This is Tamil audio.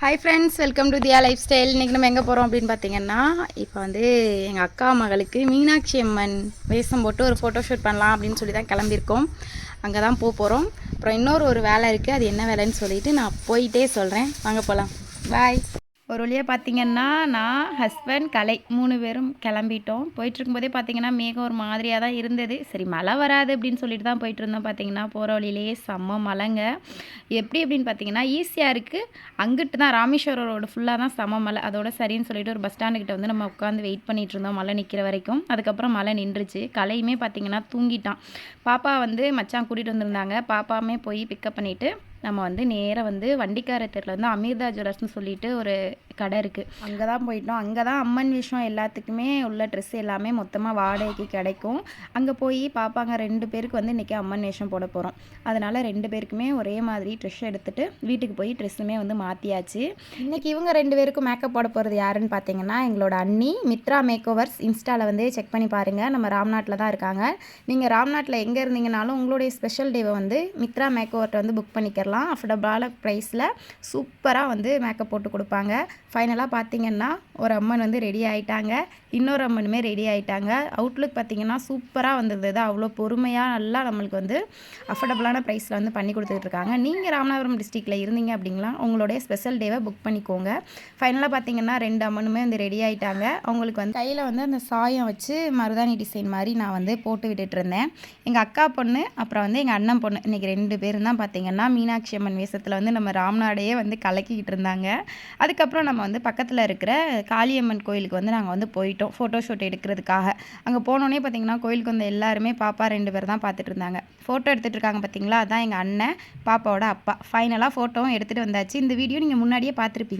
Hi friends, welcome to Diya lifestyle. இன்றைக்கி நம்ம எங்கே போகிறோம் அப்படின்னு பார்த்தீங்கன்னா, இப்போ வந்து எங்கள் அக்கா மகளுக்கு மீனாட்சி அம்மன் வேஷம் போட்டு ஒரு ஃபோட்டோ ஷூட் பண்ணலாம் அப்படின்னு சொல்லி தான் கிளம்பியிருக்கோம். அங்கே தான் போகிறோம். அப்புறம் இன்னொரு வேலை இருக்குது. அது என்ன வேலைன்னு சொல்லிவிட்டு நான் போயிட்டே சொல்கிறேன். வாங்க போகலாம். பாய். ஒரு வழியாக பார்த்திங்கன்னா நான் ஹஸ்பண்ட் கலை 3 பேரும் கிளம்பிட்டோம். போயிட்டுருக்கும்போதே பார்த்திங்கன்னா மேகம் ஒரு மாதிரியாக தான் இருந்தது. சரி மழை வராது அப்படின்னு சொல்லிட்டு தான் போயிட்டுருந்தோம். பார்த்திங்கன்னா போகிற வழியிலேயே செம்ம மழைங்க. எப்படி அப்படின்னு பார்த்தீங்கன்னா ஈஸியாக இருக்குது. அங்கிட்டு தான் ராமேஸ்வரம் ரோடு ஃபுல்லாக தான் செம்ம மழை. அதோட சரின்னு சொல்லிட்டு ஒரு பஸ் ஸ்டாண்டுக்கிட்ட வந்து நம்ம உட்காந்து வெயிட் பண்ணிகிட்டு இருந்தோம் மழை நிற்கிற வரைக்கும். அதுக்கப்புறம் மழை நின்றுச்சு. கலையுமே பார்த்திங்கன்னா தூங்கிட்டான். பாப்பா வந்து மச்சான் கூட்டிகிட்டு வந்திருந்தாங்க. பாப்பாவுமே போய் பிக்கப் பண்ணிவிட்டு நம்ம வந்து நேராக வந்து வண்டிக்கார தெருவில் வந்து அமிர்தா ஜுவல்லர்ஸ்னு சொல்லிட்டு ஒரு கடை இருக்குது. அங்கே தான் போயிட்டோம். அங்கே தான் அம்மன் விஷயம் எல்லாத்துக்குமே உள்ள ட்ரெஸ் எல்லாமே மொத்தமாக வாடகைக்கு கிடைக்கும். அங்கே போய் பாப்பாங்க 2 பேருக்கு வந்து இன்றைக்கி அம்மன் வேஷம் போட போகிறோம். அதனால் 2 பேருக்குமே ஒரே மாதிரி ட்ரெஸ் எடுத்துகிட்டு வீட்டுக்கு போய் ட்ரெஸ்ஸுமே வந்து மாற்றியாச்சு. இன்றைக்கி இவங்க 2 பேருக்கும் மேக்கப் போட போகிறது யாருன்னு பார்த்தீங்கன்னா எங்களோட அண்ணி மித்ரா மேக் ஓவர்ஸ். இன்ஸ்டாவில் வந்து செக் பண்ணி பாருங்கள். நம்ம ராம்நாட்டில் தான் இருக்காங்க. நீங்கள் ராம்நாட்டில் எங்கே இருந்தீங்கனாலும் உங்களுடைய ஸ்பெஷல் டேவை வந்து மித்ரா மேக் ஓவர்ட்டை வந்து புக் பண்ணிக்கிறலாம். அஃபோர்டபுளான ப்ரைஸில் சூப்பராக வந்து மேக்கப் போட்டு கொடுப்பாங்க. ஃபைனலாக பார்த்திங்கன்னா ஒரு அம்மன் வந்து ரெடி ஆகிட்டாங்க. இன்னொரு அம்மனுமே ரெடி ஆகிட்டாங்க. அவுட்லுக் பார்த்திங்கன்னா சூப்பராக வந்திருந்தது. அவ்வளோ பொறுமையாக நல்லா நம்மளுக்கு வந்து அஃபோர்டபுளான ப்ரைஸில் வந்து பண்ணி கொடுத்துட்ருக்காங்க. நீங்கள் ராமநாதபுரம் டிஸ்ட்ரிக்டில் இருந்தீங்க அப்படிங்களா உங்களுடைய ஸ்பெஷல் டேவை புக் பண்ணிக்கோங்க. ஃபைனலாக பார்த்திங்கன்னா 2 அம்மனுமே வந்து ரெடி ஆகிட்டாங்க. அவங்களுக்கு வந்து கையில் வந்து அந்த சாயம் வச்சு மருதாணி டிசைன் மாதிரி நான் வந்து போட்டு விட்டுட்டு இருந்தேன். எங்கள் அக்கா பொண்ணு அப்புறம் வந்து எங்கள் அண்ணன் பொண்ணு இன்றைக்கி 2 பேரும் தான் பார்த்திங்கன்னா மீனாட்சி அம்மன் வேஷத்தில் வந்து நம்ம ராம்நாடையே வந்து கலக்கிக்கிட்டு இருந்தாங்க. அதுக்கப்புறம் நம்ம வந்து பக்கத்தில் இருக்கிற காளியம்மன் கோயிலுக்கு வந்து நாங்கள் வந்து போயிட்டோம் ஃபோட்டோ ஷூட் எடுக்கிறதுக்காக. அங்கே போனோடனே பார்த்திங்கன்னா கோயிலுக்கு வந்து எல்லாருமே பாப்பா 2 பேர் தான் பார்த்துட்டு இருந்தாங்க. ஃபோட்டோ எடுத்துகிட்டு இருக்காங்க பார்த்திங்களா, அதான் எங்கள் அண்ணன் பாப்பாவோட அப்பா. ஃபைனலாக ஃபோட்டோவும் எடுத்துகிட்டு வந்தாச்சு. இந்த வீடியோ நீங்கள் முன்னாடியே பார்த்துருப்பீங்க.